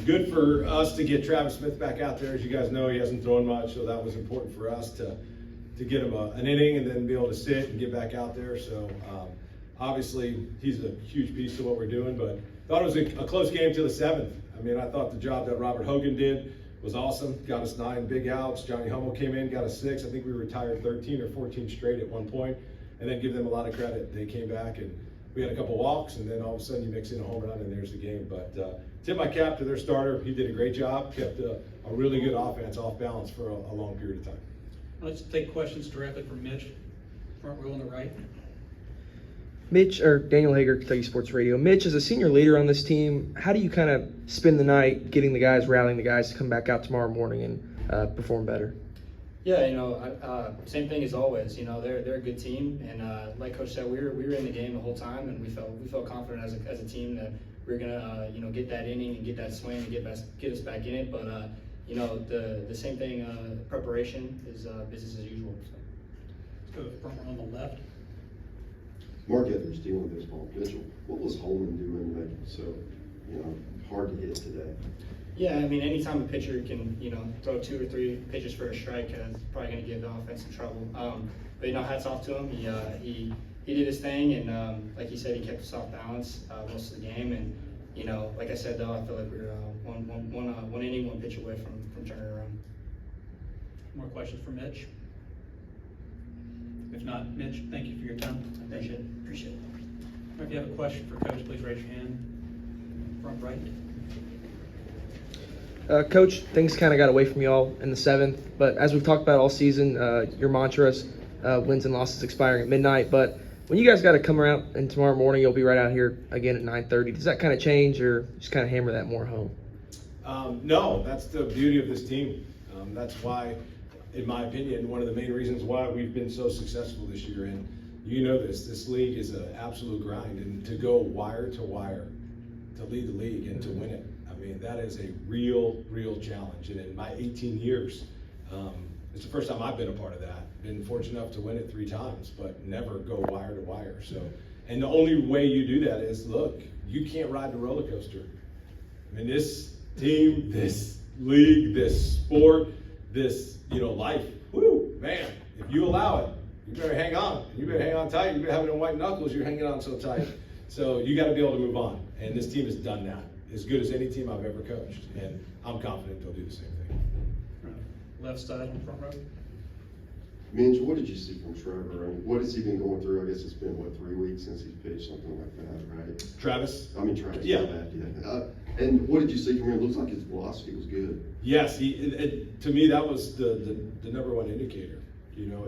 good for us to get Travis Smith back out there. As you guys know, he hasn't thrown much, so that was important for us to get him an inning and then be able to sit and get back out there. So obviously he's a huge piece of what we're doing, but thought it was a close game to the 7th. I mean, I thought the job that Robert Hogan did was awesome. Got us 9 big outs. Johnny Hummel came in, got us 6. I think we retired 13 or 14 straight at one point, and then give them a lot of credit. They came back and we had a couple walks, and then all of a sudden you mix in a home run and there's the game. But tip my cap to their starter. He did a great job, kept a really good offense off balance for a long period of time. Let's take questions directly from Mitch, front row on the right. Mitch, or Daniel Hager, Kentucky Sports Radio. Mitch, as a senior leader on this team, how do you kind of spend the night getting the guys, rallying the guys to come back out tomorrow morning and perform better? Yeah, same thing as always. They're a good team, and like Coach said, we were in the game the whole time, and we felt confident as a team that we were gonna get that inning and get that swing and get us back in it. But the same thing, preparation is business as usual. So. Let's go to the front row on the left. Mark Etheridge, dealing with baseball. Mitchell, what was Holman doing to make it so hard to hit today? Yeah, I mean, anytime a pitcher can, throw 2 or 3 pitches for a strike, it's probably going to give the offense some trouble. But hats off to him. He did his thing, and like he said, he kept us off balance most of the game. And like I said, though, I feel like we were one inning, 1 pitch away from turning around. More questions for Mitch? If not, Mitch, thank you for your time. Appreciate it. If you have a question for Coach, please raise your hand. Front right. Coach, things kind of got away from y'all in the 7th, but as we've talked about all season, your mantra is wins and losses expiring at midnight. But when you guys got to come around and tomorrow morning, you'll be right out here again at 9:30. Does that kind of change, or just kind of hammer that more home? No, that's the beauty of this team. That's why, in my opinion, one of the main reasons why we've been so successful this year. And this league is an absolute grind, and to go wire to wire to lead the league and to win it, I mean, that is a real challenge. And in my 18 years, it's the first time I've been a part of that. Been fortunate enough to win it 3 times, but never go wire to wire. So, and the only way you do that is, look, you can't ride the roller coaster. I mean, this team, this league, this sport, this, life, man, if you allow it, you better hang on. You better hang on tight. You've been having white knuckles, you're hanging on so tight. So you got to be able to move on. And this team has done that as good as any team I've ever coached. And I'm confident they'll do the same thing. Left side, front row. Minge, what did you see from Trevor? I mean, what has he been going through? I guess it's been, 3 weeks since he's pitched, something like that, right? Travis? Travis. Yeah. And what did you see from him? It looks like his velocity was good. Yes, to me, that was the number one indicator.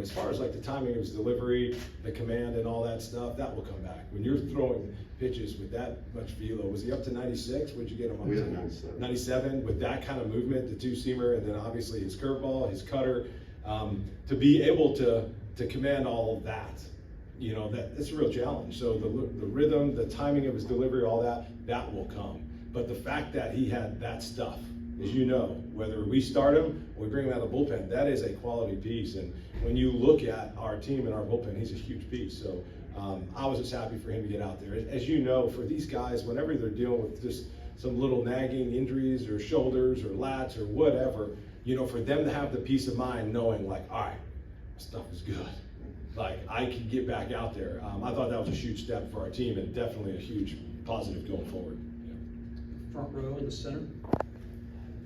As far as like the timing of his delivery, the command and all that stuff, that will come back. When you're throwing pitches with that much velo, was he up to 96? What'd you get him on? We had 97. 97 with that kind of movement, the 2-seamer, and then obviously his curveball, his cutter, to be able to command all of that, that's a real challenge. So the rhythm, the timing of his delivery, all that will come. But the fact that he had that stuff, as you know, whether we start him or we bring him out of the bullpen, that is a quality piece. And when you look at our team and our bullpen, he's a huge piece. So I was just happy for him to get out there. As you know, for these guys, whenever they're dealing with just some little nagging injuries or shoulders or lats or whatever, for them to have the peace of mind knowing like, all right, stuff is good. Like, I can get back out there. I thought that was a huge step for our team and definitely a huge positive going forward. Front row in the center.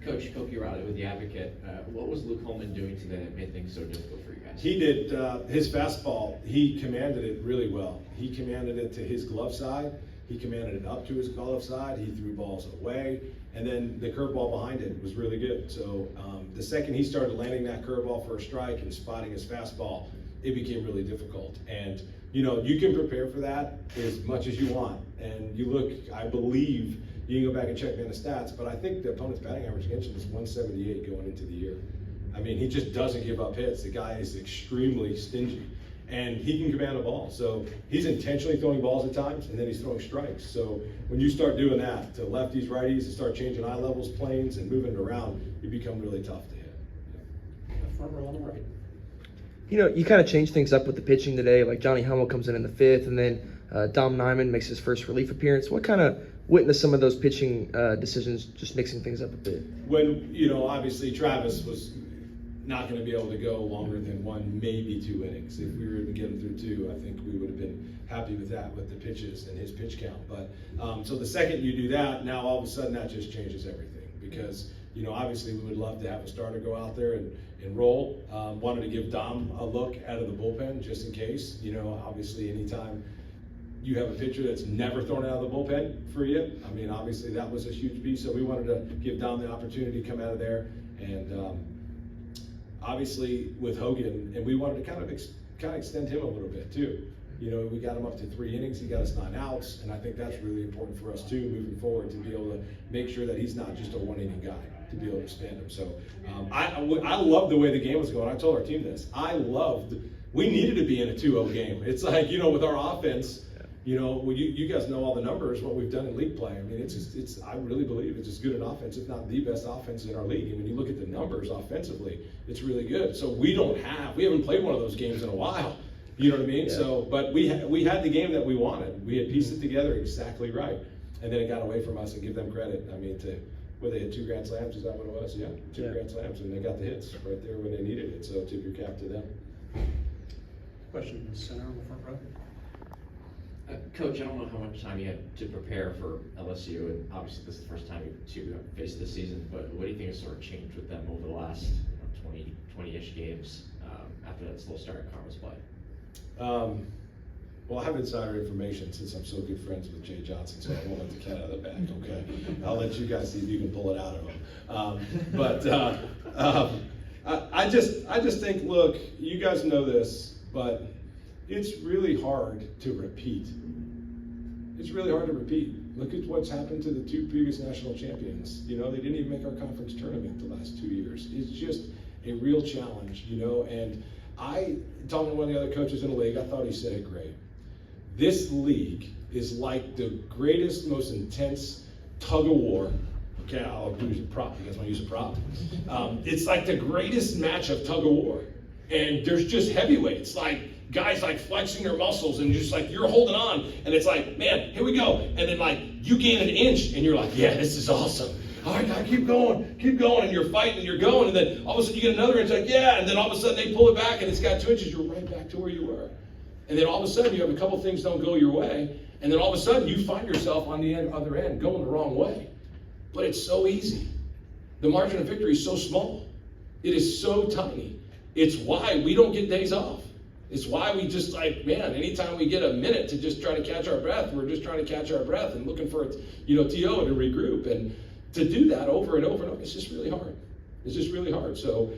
Coach Koki Riley with the Advocate. What was Luke Holman doing today that made things so difficult for you guys? He did his fastball. He commanded it really well. He commanded it to his glove side. He commanded it up to his glove side. He threw balls away, and then the curveball behind it was really good. So the second he started landing that curveball for a strike and spotting his fastball, it became really difficult. And you can prepare for that as much as you want. And you look, I believe. You can go back and check me on the stats, but I think the opponent's batting average against him is 178 going into the year. I mean, he just doesn't give up hits. The guy is extremely stingy, and he can command a ball. So he's intentionally throwing balls at times, and then he's throwing strikes. So when you start doing that to lefties, righties, and start changing eye levels, planes, and moving it around, you become really tough to hit. Front row on the right. You kind of change things up with the pitching today. Like Johnny Hummel comes in the 5th, and then Dom Nyman makes his first relief appearance. What kind of witnessed some of those pitching decisions just mixing things up a bit. When, obviously Travis was not going to be able to go longer than 1, maybe 2 innings. If we were able to get him through 2, I think we would have been happy with that, with the pitches and his pitch count. But so the second you do that, now all of a sudden that just changes everything, because obviously we would love to have a starter go out there and roll. Wanted to give Dom a look out of the bullpen just in case. Obviously anytime you have a pitcher that's never thrown out of the bullpen for you, I mean, obviously that was a huge piece. So we wanted to give Dom the opportunity to come out of there, and obviously with Hogan, and we wanted to kind of extend him a little bit too. We got him up to 3 innings, he got us 9 outs, and I think that's really important for us too, moving forward, to be able to make sure that he's not just a 1-inning guy, to be able to stand him. So I love the way the game was going. I told our team this. We needed to be in a 2-0 game. It's like, with our offense, you guys know all the numbers, what we've done in league play. I mean, I really believe it's as good an offense, if not the best offense in our league. And when you look at the numbers offensively, it's really good. So we haven't played one of those games in a while. You know what I mean? Yeah. So, but we had the game that we wanted. We had pieced it together exactly right. And then it got away from us, and give them credit. I mean, they had 2 grand slams, is that what it was? Yeah, 2 grand slams, and they got the hits right there when they needed it. So tip your cap to them. Question in the center on the front row. Coach, I don't know how much time you had to prepare for LSU, and obviously this is the first time you faced this season, but what do you think has sort of changed with them over the last 20-ish games after that slow start at Carmel's play? Well, I have insider information since I'm so good friends with Jay Johnson, so I won't let the cat out of the bag, okay? I'll let you guys see if you can pull it out of him. I just think, look, you guys know this, but it's really hard to repeat. It's really hard to repeat. Look at what's happened to the 2 previous national champions. They didn't even make our conference tournament the last 2 years. It's just a real challenge, and talking to one of the other coaches in the league, I thought he said it great. This league is like the greatest, most intense tug of war. Okay, I'll use a prop. You guys want to use a prop? It's like the greatest match of tug of war. And there's just heavyweights, like guys like flexing their muscles, and just like you're holding on, and it's like, man, here we go. And then like you gain an inch, and you're like, yeah, this is awesome. All right, guys, keep going, and you're fighting, and you're going, and then all of a sudden you get another inch, like, yeah, and then all of a sudden they pull it back, and it's got 2 inches, you're right back to where you were. And then all of a sudden you have a couple things don't go your way, and then all of a sudden you find yourself on the other end going the wrong way. But it's so easy. The margin of victory is so small. It is so tiny. It's why we don't get days off. It's why we just anytime we get a minute to just try to catch our breath, we're just trying to catch our breath and looking for, TO to regroup. And to do that over and over and over, it's just really hard. It's just really hard. So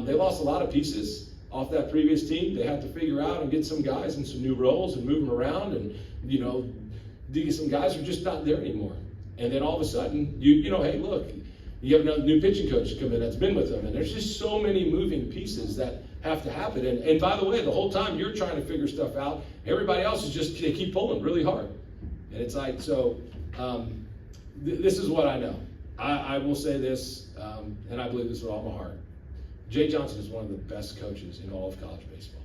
they lost a lot of pieces off that previous team. They had to figure out and get some guys in some new roles and move them around, and some guys who are just not there anymore. And then all of a sudden, hey, look, you have another new pitching coach come in that's been with them, and there's just so many moving pieces that have to happen. And by the way, the whole time you're trying to figure stuff out, everybody else is they keep pulling really hard. And it's like, so this is what I know. I will say this, and I believe this with all my heart. Jay Johnson is one of the best coaches in all of college baseball.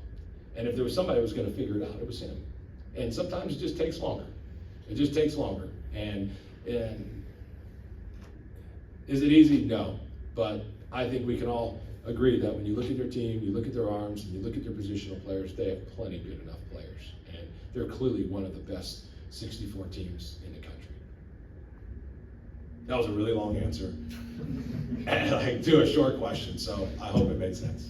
And if there was somebody who was going to figure it out, it was him. And sometimes it just takes longer. It just takes longer. And is it easy? No. But I think we can all agree that when you look at their team, you look at their arms, and you look at their positional players, they have plenty good enough players. And they're clearly one of the best 64 teams in the country. That was a really long answer and to a short question, so I hope it made sense.